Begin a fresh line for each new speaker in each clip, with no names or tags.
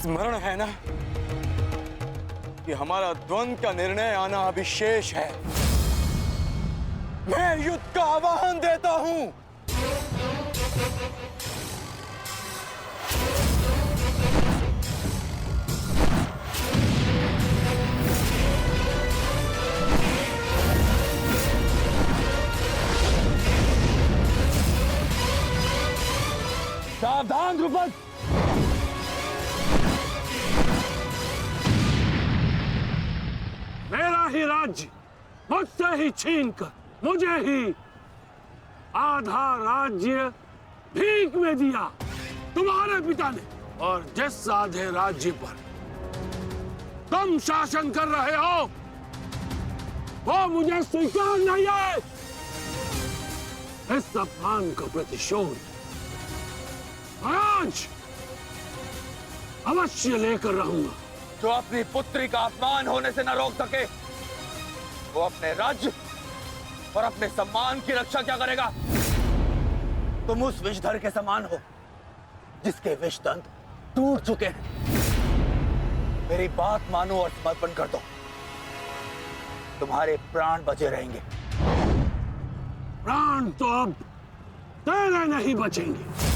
स्मरण है ना कि हमारा द्वंद्व का निर्णय आना अभी शेष है। मैं युद्ध का आह्वान देता हूं। सावधान द्रुपद।
मेरा ही राज्य मुझसे ही छीनकर मुझे ही आधा राज्य भीख में दिया तुम्हारे पिता ने, और जिस आधे राज्य पर तुम शासन कर रहे हो वो मुझे स्वीकार नहीं है। इस अपमान का प्रतिशोध आज अवश्य लेकर रहूंगा।
जो अपनी पुत्री का अपमान होने से न रोक सके वो अपने राज्य और अपने सम्मान की रक्षा क्या करेगा? तुम उस विषधर के समान हो जिसके विषदंत टूट चुके हैं। मेरी बात मानो और समर्पण कर दो, तुम्हारे प्राण बचे रहेंगे।
प्राण तो अब तेरे नहीं बचेंगे।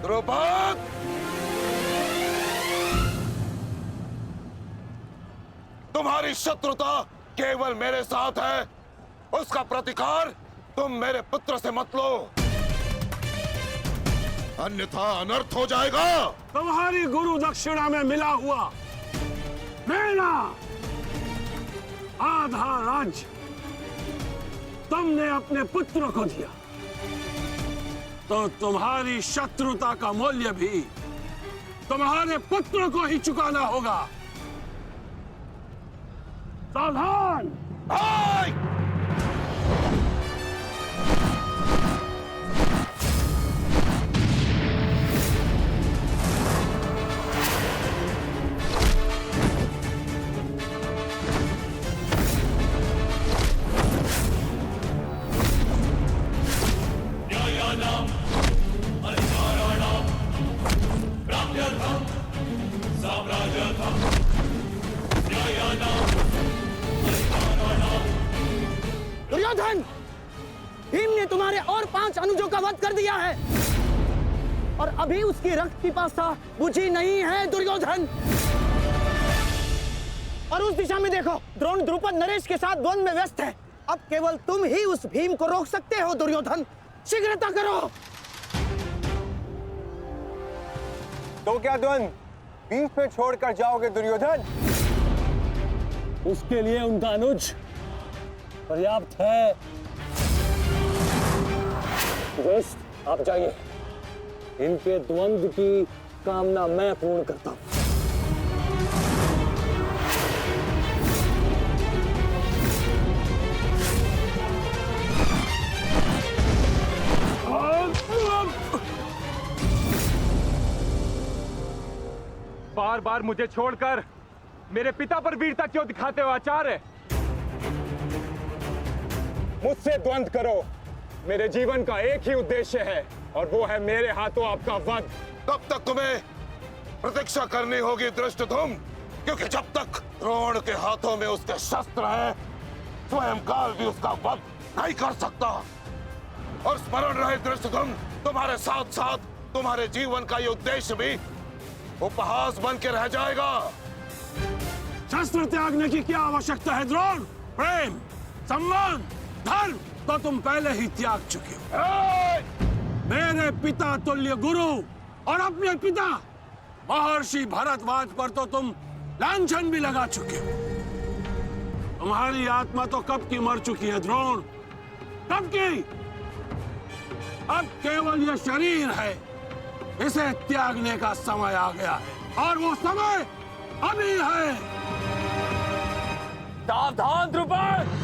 द्रुपद, तुम्हारी शत्रुता केवल मेरे साथ है, उसका प्रतिकार तुम मेरे पुत्र से मत लो, अन्यथा अनर्थ हो जाएगा।
तुम्हारी गुरु दक्षिणा में मिला हुआ मेरा आधा राज्य तुमने अपने पुत्र को दिया, तो तुम्हारी शत्रुता का मूल्य भी तुम्हारे पुत्र को ही चुकाना होगा। सावधान।
दुर्योधन, भीम ने तुम्हारे और 5 अनुजों का वध कर दिया है और अभी उसकी रक्त पिपासा बुझी नहीं है दुर्योधन। और उस दिशा में देखो, द्रोण द्रुपद नरेश के साथ द्वंद्व में व्यस्त है। अब केवल तुम ही उस भीम को रोक सकते हो दुर्योधन, शीघ्रता करो।
तो क्या द्वंद्व बीच में छोड़कर जाओगे दुर्योधन?
उसके लिए उनका अनुज पर्याप्त है। दोस्त, आप जाइए, इनके द्वंद्व की कामना मैं पूर्ण करता हूं।
बार बार मुझे छोड़कर मेरे पिता पर वीरता क्यों दिखाते हो आचार्य? मुझसे द्वंद्व करो, मेरे जीवन का एक ही उद्देश्य है और वो है मेरे हाथों आपका वध।
तब तक तुम्हें प्रतीक्षा करनी होगी धृष्टद्युम्न, क्योंकि जब तक द्रोण के हाथों में उसके शस्त्र हैं, स्वयं काल भी उसका वध नहीं कर सकता। और स्मरण रहे धृष्टद्युम्न, तुम्हारे साथ साथ तुम्हारे जीवन का ये उद्देश्य भी उपहास बन के रह जाएगा।
शस्त्र त्यागने की क्या आवश्यकता है द्रोण? प्रेम, सम्मान, धर्म तो तुम पहले ही त्याग चुके हो। मेरे पिता तुल्य गुरु और अपने पिता महर्षि भरद्वाज पर तो तुम लांछन भी लगा चुके हो। तुम्हारी आत्मा तो कब की मर चुकी है द्रोण, कब की। अब केवल यह शरीर है, इसे त्यागने का समय आ गया है और वो समय अभी है।
सावधान द्रुपद।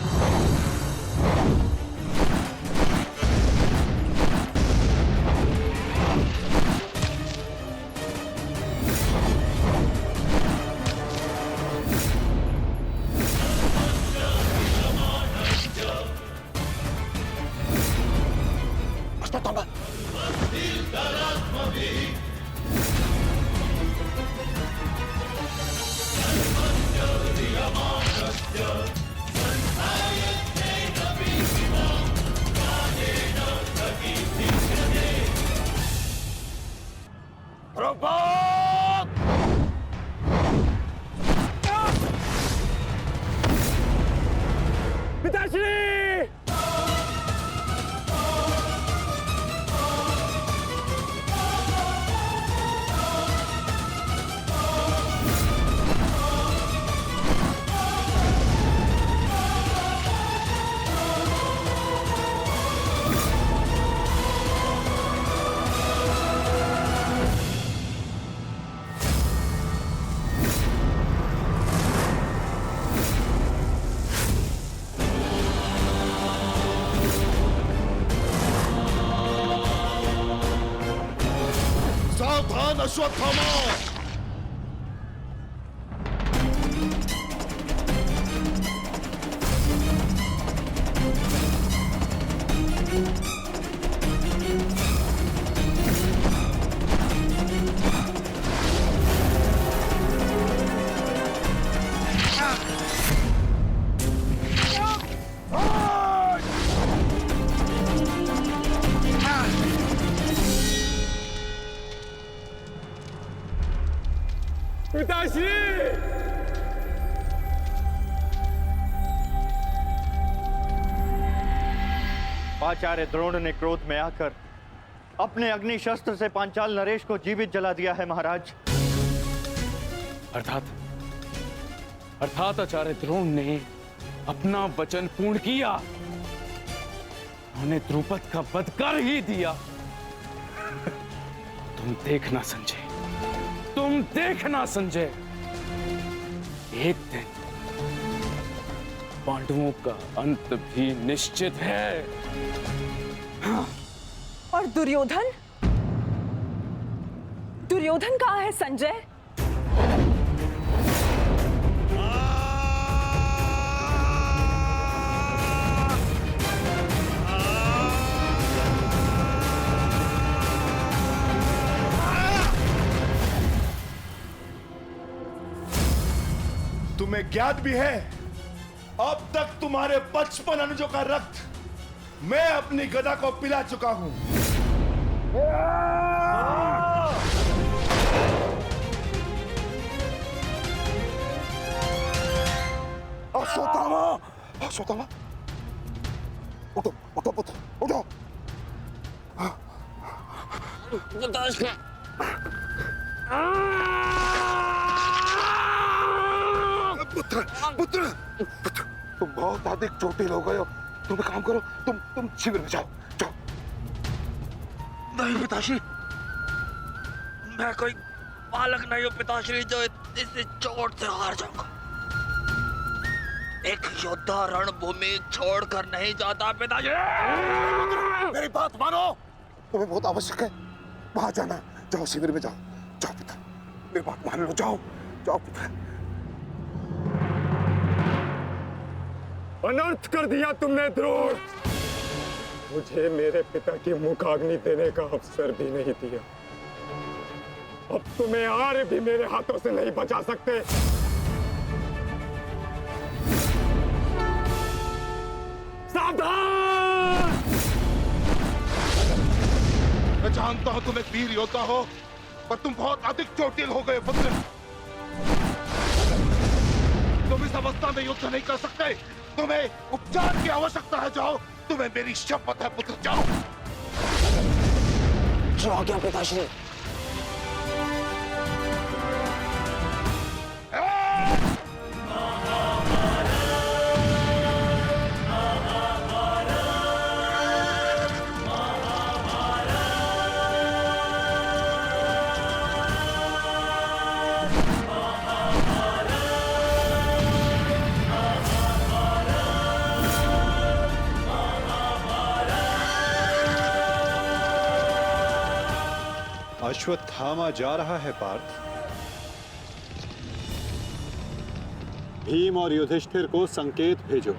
पिताश्री!
सावधान अश्वत्थामा!
पिताश्री!
आचार्य द्रोण ने क्रोध में आकर अपने अग्नि शस्त्र से पांचाल नरेश को जीवित जला दिया है महाराज।
अर्थात आचार्य द्रोण ने अपना वचन पूर्ण किया। उन्होंने द्रुपद का वध कर ही दिया। तुम देखना संजय, तुम देखना संजय, एक दिन पांडवों का अंत भी निश्चित है।
और दुर्योधन? दुर्योधन कहाँ है संजय?
तुम्हें ज्ञात भी है, अब तक तुम्हारे 55 अनुजों का रक्त मैं अपनी गदा को पिला चुका हूं। अश्वत्थामा! अश्वत्थामा! उठो, उठो पुत्र, उठो। पुत्र, पुत्र, पुत्र, तुम बहुत अधिक चोटिल हो गए हो। तुम एक काम करो, तुम शिविर में जाओ, जाओ।
नहीं पिताश्री, मैं कोई बालक नहीं हूँ पिताश्री जो इस चोट से हार जाऊंगा। एक योद्धा रणभूमि छोड़कर नहीं जाता पिताश्री।
मेरी बात मानो, तुम्हें बहुत आवश्यक है वहां जाना। जाओ शिविर में जाओ, जाओ पुत्र, मेरी बात मान लो, जाओ, जाओ पुत्र।
अनर्थ कर दिया तुमने द्रोण। मुझे मेरे पिता की मुखाग्नि देने का अवसर भी नहीं दिया। अब तुम्हें आर्य भी मेरे हाथों से नहीं बचा सकते। सावधान!
मैं जानता हूं तुम एक वीर योद्धा हो, पर तुम बहुत अधिक चोटिल हो गए पुत्र। तुम इस अवस्था में युद्ध नहीं कर सकते। तुम्हें उपचार की आवश्यकता है। जाओ, तुम्हें मेरी शपथ है पुत्र, जाओ।
जो आ गया पिताश्री।
अश्वत्थामा जा रहा है पार्थ। भीम और युधिष्ठिर को संकेत भेजो।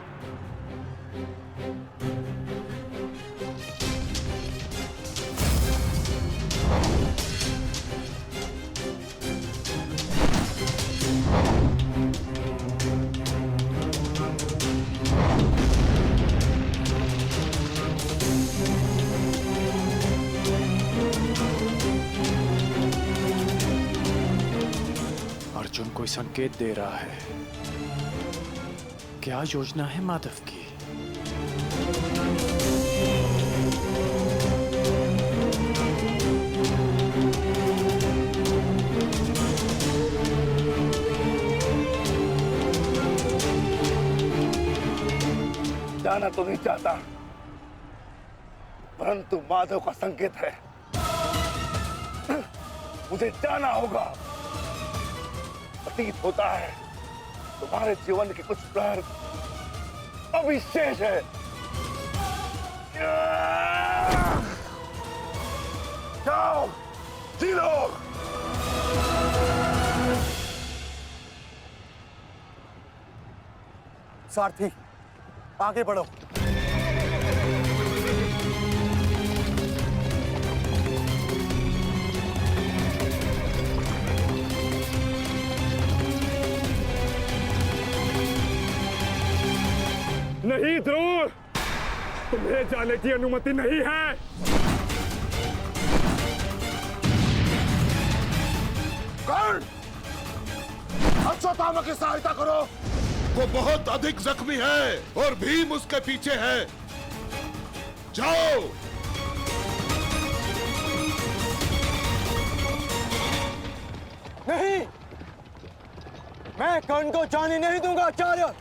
अर्जुन कोई संकेत दे रहा है। क्या योजना है माधव की?
जाना तो नहीं चाहता, परंतु माधव का संकेत है, मुझे जाना होगा। प्रतीत होता है तुम्हारे जीवन के कुछ प्रहर अभी शेष है। जाओ, जी लो।
सारथी, आगे बढ़ो।
नहीं ध्रुव, तुम्हें जाने की अनुमति नहीं है।
कर्ण, अश्वत्थामा की सहायता करो। वो बहुत अधिक जख्मी है और भीम उसके पीछे है। जाओ।
नहीं, मैं कर्ण को जाने नहीं दूंगा आचार्य।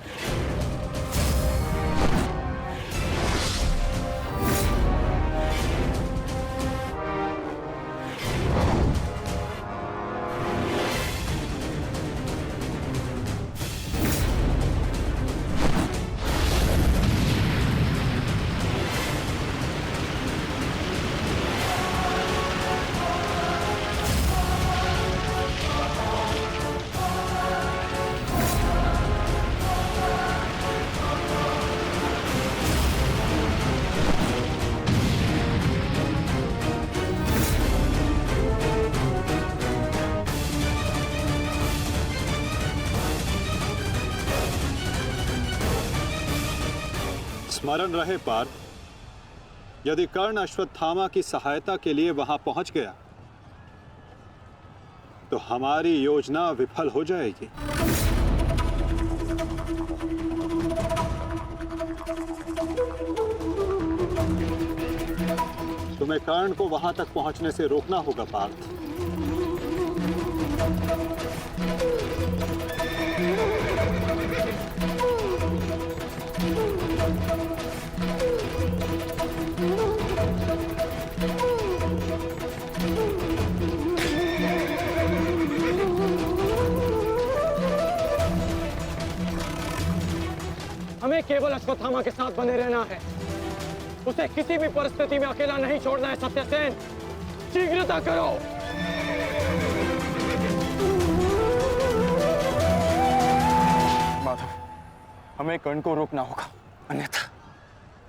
स्मरण रहे पार्थ, यदि कर्ण अश्वत्थामा की सहायता के लिए वहां पहुंच गया तो हमारी योजना विफल हो जाएगी। तुम्हें कर्ण को वहां तक पहुंचने से रोकना होगा पार्थ।
हमें केवल अश्वत्थामा के साथ बने रहना है। उसे किसी भी परिस्थिति में अकेला नहीं छोड़ना है। सत्यसेन, शीघ्रता करो। माधव, हमें कर्ण को रोकना होगा, अन्यथा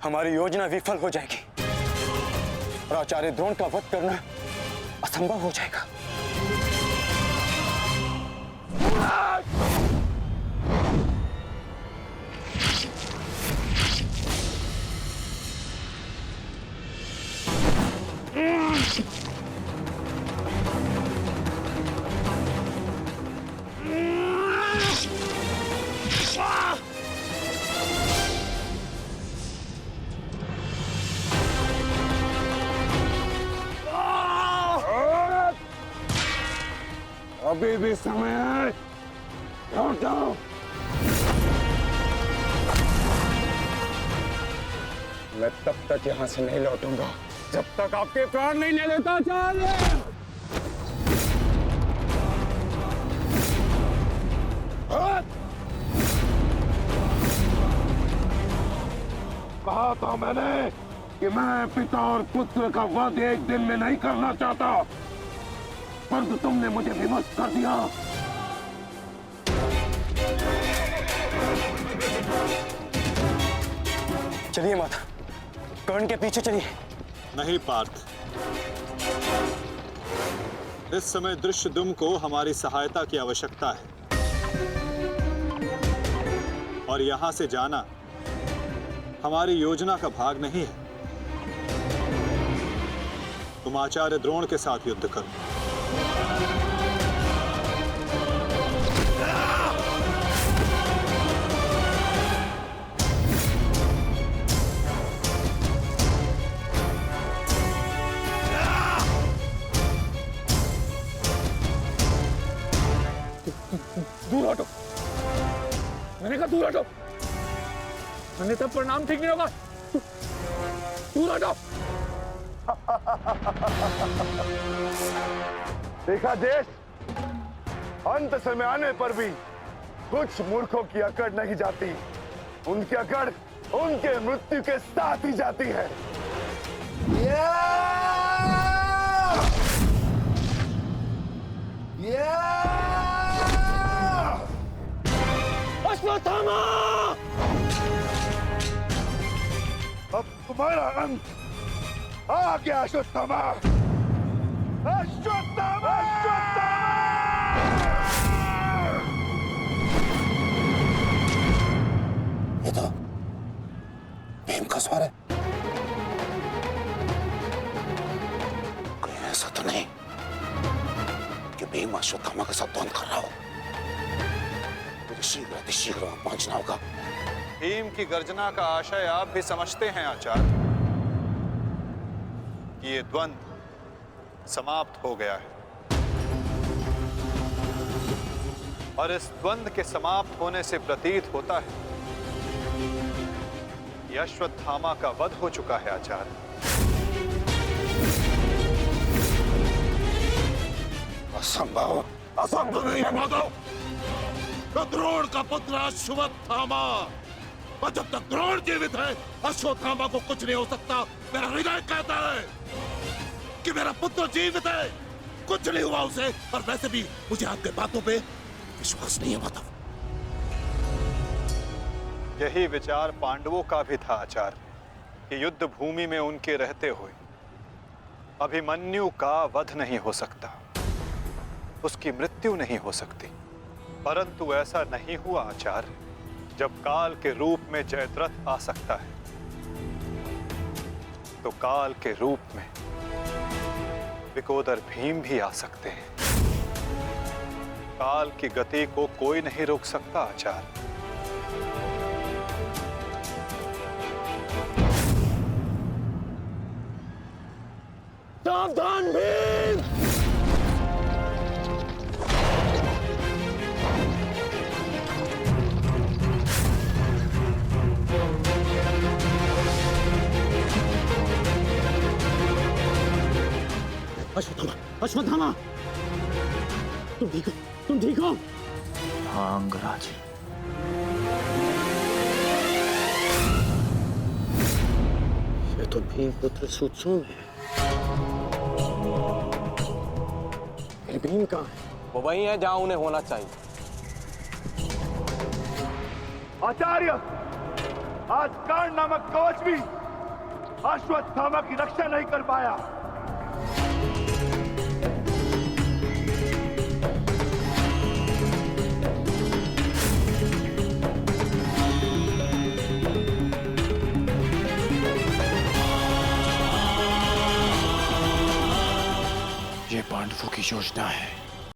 हमारी योजना विफल हो जाएगी और आचार्य द्रोण का वध करना असंभव हो जाएगा।
अभी भी समय है, लौट जाओ।
मैं तब तक यहां से नहीं लौटूंगा जब तक आपके प्राण नहीं ले लेता आचार्य।
कहा था मैंने कि मैं पिता और पुत्र का वध एक दिन में नहीं करना चाहता, परंतु तुमने मुझे विवश कर दिया।
चलिए माता, कर्ण के पीछे चलिए।
नहीं पार्थ, इस समय दृश्यद्युम्न को हमारी सहायता की आवश्यकता है और यहां से जाना हमारी योजना का भाग नहीं है। तुम आचार्य द्रोण के साथ युद्ध करो।
दूर हटो। अन्यथा परिणाम ठीक नहीं होगा। दूर हटो।
देखा देश, अंत समय आने पर भी कुछ मूर्खों की अकड़ नहीं जाती। उनकी अकड़ उनके मृत्यु के साथ ही जाती है।
अश्वत्थामा!
अब तुम्हारा अंत आ गया अश्वत्थामा। अश्वत्थामा!
ये तो भीम का स्वर है। कोई ऐसा तो नहीं कि भीम अश्वत्थामा के साथ द्वंद कर रहा हो। मुझे शीघ्र अतिशीघ्र वहां पहुंचना होगा।
भीम की गर्जना का आशय आप भी समझते हैं आचार्य कि ये द्वंद समाप्त हो गया है, और इस द्वंद के समाप्त होने से प्रतीत होता है कि अश्वत्थामा का वध हो चुका है आचार्य।
असंभव, असंभव नहीं है माधव। तो द्रोण का पुत्र अश्वत्थामा, और जब तक द्रोण जीवित है अश्वत्थामा को कुछ नहीं हो सकता। मेरा हृदय कहता है कि मेरा पुत्र जीवित है, कुछ नहीं हुआ उसे। और वैसे भी मुझे आपके बातों पे विश्वास नहीं है माधव।
यही विचार पांडवों का भी था आचार्य कि युद्ध भूमि में उनके रहते हुए अभिमन्यु का वध नहीं हो सकता, उसकी मृत्यु नहीं हो सकती। परंतु ऐसा नहीं हुआ आचार्य। जब काल के रूप में जयद्रथ आ सकता है, तो काल के रूप में विकोदर भीम भी आ सकते हैं। काल की गति को कोई नहीं रोक सकता आचार्य।
सावधान भीम!
अश्वत्थामा, अश्वत्थामा, तुम ठीक हो? तुम ठीक हो?
हाँ अंगराज।
ये तो भीम पुत्र सुत्सोम है। भीम कहाँ है?
वो वही है जहां उन्हें होना चाहिए।
आचार्य, आज कर्ण नामक कवच भी अश्वत्थामा की रक्षा नहीं कर पाया।
ये पांडवों की योजना है।